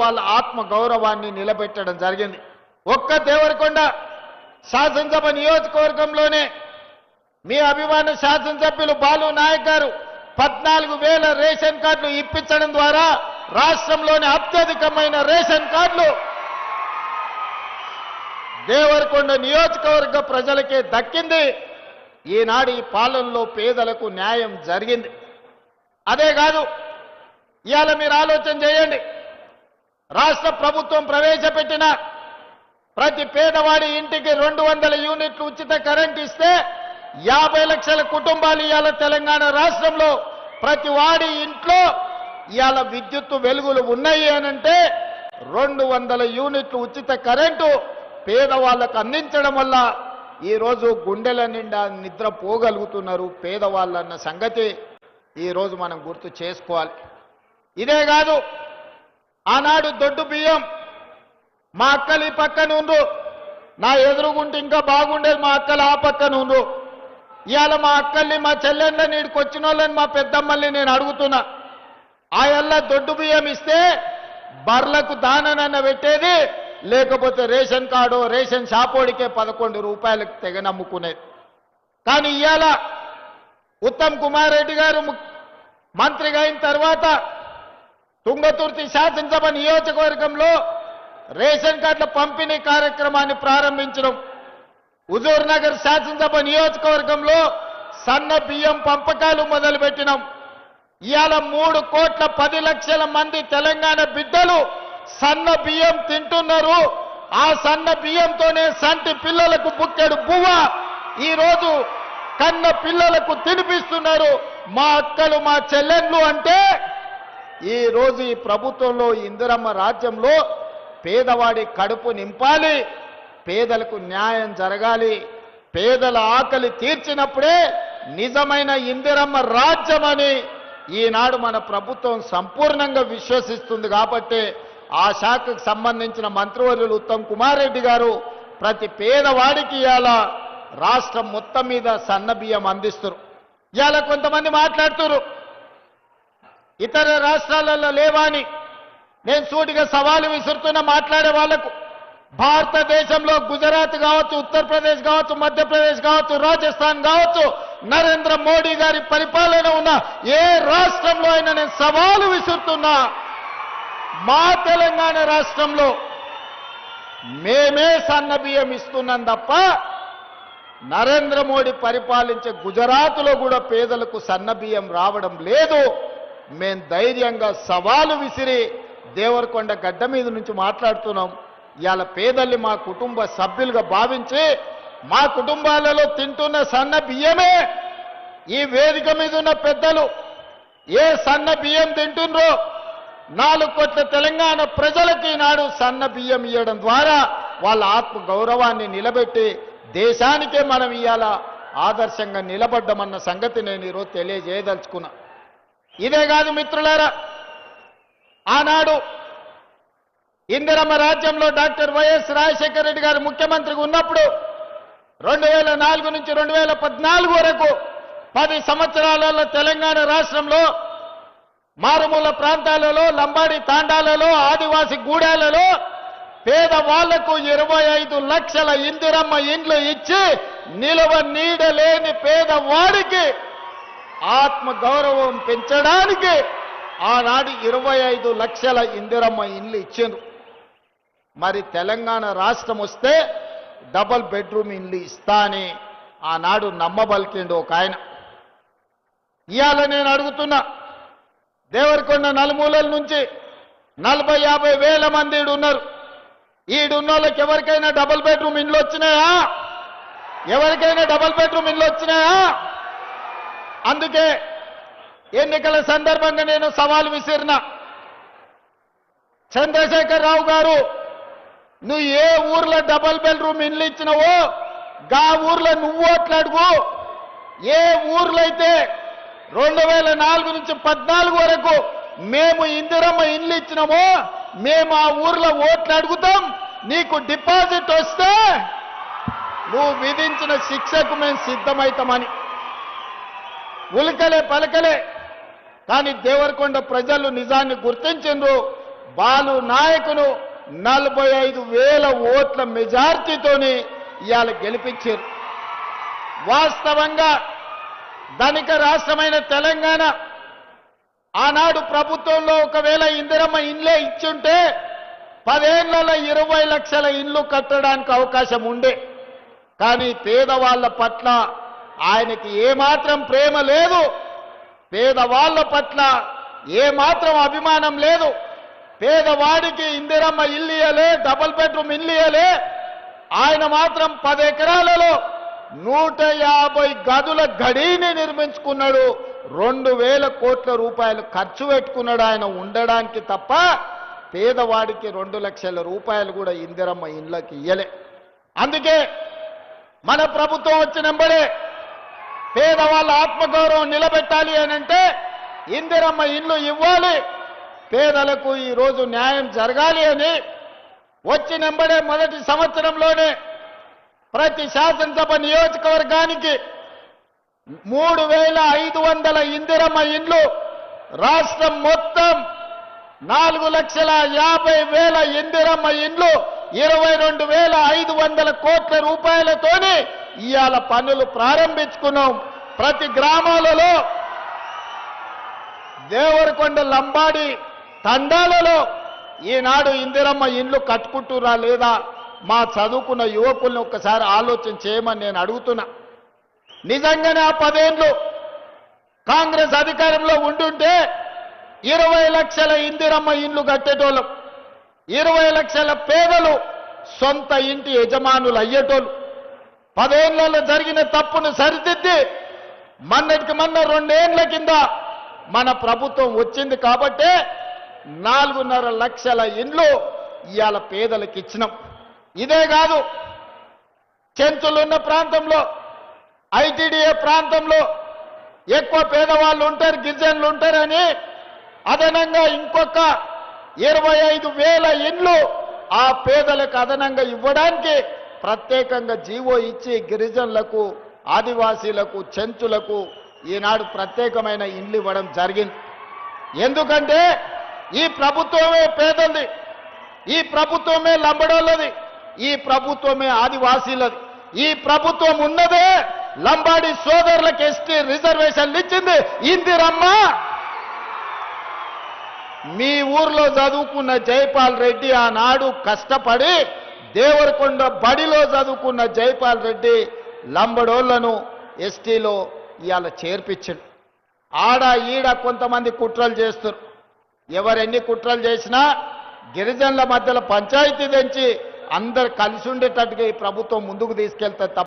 వాళ్ళ ఆత్మ గౌరవాన్ని నిలబెట్టడం జరిగింది. ఒక్క దేవరకొండ శాసనసభ నియోజకవర్గంలోనే మీ అభిమాన శాసనసభ్యులు బాలు నాయక్ గారు 14,000 రేషన్ కార్డులు ఇప్పించడం ద్వారా రాష్ట్రంలోని అత్యధికమైన రేషన్ కార్డులు దేవరకొండ నియోజకవర్గ ప్రజలకే దక్కింది. ఈనాడు ఈ పాలనలో పేదలకు న్యాయం జరిగింది. అదే కాదు, ఇవాళ మీరు ఆలోచన చేయండి. రాష్ట్ర ప్రభుత్వం ప్రవేశపెట్టిన ప్రతి పేదవాడి ఇంటికి 200 యూనిట్లు ఉచిత కరెంట్ ఇస్తే 50 లక్షల కుటుంబాలు ఇవాళ తెలంగాణ రాష్ట్రంలో ప్రతి వాడి ఇంట్లో ఇవాళ విద్యుత్తు వెలుగులు ఉన్నాయి అనంటే 200 యూనిట్లు ఉచిత కరెంటు పేదవాళ్ళకు అందించడం వల్ల ఈరోజు గుండెల నిండా నిద్ర పోగలుగుతున్నారు పేదవాళ్ళన్న సంగతి ఈరోజు మనం గుర్తు చేసుకోవాలి. ఇదే కాదు, ఆనాడు దొడ్డు బియ్యం మా అక్కలు ఈ పక్కన ఉండ్రు, నా ఎదురుగుంటే ఇంకా బాగుండేది, మా అక్కలు ఆ పక్కన ఉండ్రు. ఇవాళ మా అక్కల్ని మా చెల్లెళ్ళని నీడికి వచ్చిన వాళ్ళని మా పెద్దమ్మల్ని నేను అడుగుతున్నా, ఆయల్లా దొడ్డు బియ్యం ఇస్తే బర్లకు దాననన్న పెట్టేది, లేకపోతే రేషన్ కార్డు రేషన్ షాపోడికే 11 రూపాయలకు తెగ నమ్ముకునేది. కానీ ఇవాళ ఉత్తమ్ కుమార్ రెడ్డి గారు మంత్రిగా అయిన తర్వాత తుంగతుర్తి శాసనసభ నియోజకవర్గంలో రేషన్ కార్డుల పంపిణీ కార్యక్రమాన్ని ప్రారంభించడం, హుజూర్ నగర్ శాసనసభ నియోజకవర్గంలో సన్న బియ్యం పంపకాలు మొదలుపెట్టినాం. ఇవాళ 3,10,00,000 మంది తెలంగాణ బిడ్డలు సన్న బియ్యం తింటున్నారు. ఆ సన్న బియ్యంతోనే సంటి పిల్లలకు బుక్కెడు బువ్వ ఈరోజు కన్న పిల్లలకు తినిపిస్తున్నారు మా అక్కలు మా చెల్లెళ్ళు. అంటే ఈరోజు ఈ ప్రభుత్వంలో ఇందిరమ్మ రాజ్యంలో పేదవాడి కడుపు నింపాలి, పేదలకు న్యాయం జరగాలి, పేదల ఆకలి తీర్చినప్పుడే నిజమైన ఇందిరమ్మ రాజ్యమని ఈనాడు మన ప్రభుత్వం సంపూర్ణంగా విశ్వసిస్తుంది. కాబట్టి ఆ శాఖకు సంబంధించిన మంత్రివర్యులు ఉత్తమ్ కుమార్ రెడ్డి గారు ప్రతి పేదవాడికి ఇవాళ రాష్ట్రం మొత్తం మీద సన్న బియ్యం అందిస్తారు. ఇవాళ కొంతమంది మాట్లాడుతున్నారు ఇతర రాష్ట్రాలలో లేవాని. నేను సూటిగా సవాలు విసురుతున్న మాట్లాడే వాళ్లకు, భారతదేశంలో గుజరాత్ కావచ్చు, ఉత్తరప్రదేశ్ కావచ్చు, మధ్యప్రదేశ్ కావచ్చు, రాజస్థాన్ కావచ్చు, నరేంద్ర మోడీ గారి పరిపాలన ఉన్న ఏ రాష్ట్రంలో అయినా నేను సవాలు విసురుతున్నా, మా తెలంగాణ రాష్ట్రంలో మేమే సన్న బియ్యం ఇస్తున్నాం తప్ప నరేంద్ర మోడీ పరిపాలించే గుజరాత్లో కూడా పేదలకు సన్న బియ్యం రావడం లేదు. మేం ధైర్యంగా సవాలు విసిరి దేవరకొండ గడ్డ మీద నుంచి మాట్లాడుతున్నాం. ఇవాళ పేదల్ని మా కుటుంబ సభ్యులుగా భావించి మా కుటుంబాలలో తింటున్న సన్న బియ్యమే ఈ వేదిక మీద ఉన్న పెద్దలు ఏ సన్న బియ్యం తింటుండ్రో 4 కోట్ల తెలంగాణ ప్రజలకి నాడు సన్న బియ్యం ఇవ్వడం ద్వారా వాళ్ళ ఆత్మ గౌరవాన్ని నిలబెట్టి దేశానికే మనం ఇవాళ ఆదర్శంగా నిలబడ్డమన్న సంగతి నేను ఈరోజు తెలియజేయదలుచుకున్నా. ఇదే కాదు మిత్రులారా, ఆనాడు ఇందిరమ్మ రాజ్యంలో డాక్టర్ వైఎస్ రాజశేఖర రెడ్డి గారు ముఖ్యమంత్రిగా ఉన్నప్పుడు 2004 నుంచి 2014 వరకు 10 సంవత్సరాలలో తెలంగాణ రాష్ట్రంలో మారుమూల ప్రాంతాలలో, లంబాడి తాండాలలో, ఆదివాసి గూడాలలో పేదవాళ్లకు 25 లక్షల ఇందిరమ్మ ఇండ్లు ఇచ్చి నిలవ నీడలేని పేదవాడికి ఆత్మ గౌరవం పెంచడానికి ఆనాడు 25 లక్షల ఇందిరమ్మ ఇండ్లు ఇచ్చిండ్రు. మరి తెలంగాణ రాష్ట్రం వస్తే డబుల్ బెడ్రూమ్ ఇండ్లు ఇస్తా అని ఆనాడు నమ్మబలికిండు ఒక ఆయన. ఇవాళ నేను అడుగుతున్నా, దేవరకొండ నలుమూలల నుంచి 40-50 వేల మంది ఉన్నారు. ఈడున్న వాళ్ళకి ఎవరికైనా డబుల్ బెడ్రూమ్ ఇండ్లు వచ్చినాయా? ఎవరికైనా డబుల్ బెడ్రూమ్ ఇండ్లు వచ్చినాయా? అందుకే ఎన్నికల సందర్భంగా నేను సవాల్ విసిరిన, చంద్రశేఖర్ రావు గారు, నువ్వు ఏ ఊర్లో డబుల్ బెడ్రూమ్ ఇండ్లు ఇచ్చినావో గా ఊర్లో నువ్వు ఓట్లాడుకో. ఏ ఊర్లో అయితే 2004 నుంచి 14 వరకు మేము ఇందిరమ్మ ఇండ్లు ఇచ్చినామో మేము ఆ ఊర్లో ఓట్లు అడుగుతాం. నీకు డిపాజిట్ వస్తే నువ్వు విధించిన శిక్షకు మేము సిద్ధమవుతామని ఉలికలే పలకలే. కానీ దేవరకొండ ప్రజలు నిజాన్ని గుర్తించిండ్రు. బాలు నాయకును 45,000 ఓట్ల మెజార్టీతోని ఇవాళ గెలిపించారు. వాస్తవంగా ధనిక రాష్ట్రమైన తెలంగాణ ఆనాడు ప్రభుత్వంలో ఒకవేళ ఇందిరమ్మ ఇండ్లే ఇచ్చుంటే 10 ఏళ్లలో 20 లక్షల ఇండ్లు కట్టడానికి అవకాశం ఉండే. కానీ పేదవాళ్ల పట్ల ఆయనకి ఏమాత్రం ప్రేమ లేదు, పేదవాళ్ల పట్ల ఏమాత్రం అభిమానం లేదు. పేదవాడికి ఇందిరమ్మ ఇల్లు ఇయ్యలే, డబుల్ బెడ్రూమ్ ఇల్లు ఇయ్యలే. ఆయన మాత్రం 10 ఎకరాలలో 150 గదుల గడిని నిర్మించుకున్నాడు. 2,000 కోట్ల రూపాయలు ఖర్చు పెట్టుకున్నాడు ఆయన ఉండడానికి తప్ప పేదవాడికి 2 లక్షల రూపాయలు కూడా ఇందిరమ్మ ఇళ్ళకి ఇయ్యలే. అందుకే మన ప్రభుత్వం వచ్చినంబడే పేదవాళ్ళ ఆత్మగౌరవం నిలబెట్టాలి అనంటే ఇందిరమ్మ ఇల్లు ఇవ్వాలి, పేదలకు ఈరోజు న్యాయం జరగాలి అని వచ్చినంబడే మొదటి సంవత్సరంలోనే ప్రతి శాసనసభ నియోజకవర్గానికి 3,500 ఇందిరమ్మ ఇండ్లు, రాష్ట్రం మొత్తం 4,50,000 ఇందిరమ్మ ఇండ్లు, 22,500 కోట్ల రూపాయలతోని ఇవాళ పనులు ప్రారంభించుకున్నాం. ప్రతి గ్రామాలలో, దేవరకొండ లంబాడి తండాలలో ఈనాడు ఇందిరమ్మ ఇండ్లు కట్టుకుంటురా లేదా మా చదువుకున్న యువకుల్ని ఒక్కసారి ఆలోచన చేయమని నేను అడుగుతున్నా. నిజంగానే ఆ 10 ఏళ్ళు కాంగ్రెస్ అధికారంలో ఉండుంటే 20 లక్షల ఇందిరమ్మ ఇండ్లు కట్టేటోళ్ళం, 20 లక్షల పేదలు సొంత ఇంటి యజమానులు అయ్యేటోళ్ళు. 10 ఏళ్లలో జరిగిన తప్పును సరిదిద్ది మొన్నటికి మొన్న 2 ఏళ్ల కింద మన ప్రభుత్వం వచ్చింది కాబట్టే 4.5 లక్షల ఇండ్లు ఇవాళ పేదలకు ఇచ్చినాం. ఇదే కాదు, చెంచులున్న ప్రాంతంలో, ఐటీడీఏ ప్రాంతంలో ఎక్కువ పేదవాళ్ళు ఉంటారు, గిరిజనులు ఉంటారని అదనంగా ఇంకొక 25,000 ఇండ్లు ఆ పేదలకు అదనంగా ఇవ్వడానికి ప్రత్యేకంగా జీవో ఇచ్చి గిరిజనులకు, ఆదివాసీలకు, చెంచులకు ఈనాడు ప్రత్యేకమైన ఇండ్లు ఇవ్వడం జరిగింది. ఎందుకంటే ఈ ప్రభుత్వమే పేదలది, ఈ ప్రభుత్వమే లంబడోళ్ళది, ఈ ప్రభుత్వమే ఆదివాసీలది. ఈ ప్రభుత్వం ఉన్నదే లంబాడి సోదరులకు ఎస్టీ రిజర్వేషన్లు ఇచ్చింది ఇందిరమ్మ. మీ ఊర్లో చదువుకున్న జైపాల్ రెడ్డి ఆనాడు కష్టపడి దేవరకొండ బడిలో చదువుకున్న జైపాల్ రెడ్డి లంబడోళ్లను ఎస్టీలో ఇవాళ చేర్పించిండు. ఆడ ఈడ కొంతమంది కుట్రలు చేస్తారు. ఎవరెన్ని కుట్రలు చేసినా గిరిజనుల మధ్యలో పంచాయతీ తెంచి అందరు కలిసి ఉండేటట్టుగా ఈ ప్రభుత్వం ముందుకు తీసుకెళ్తే తప్ప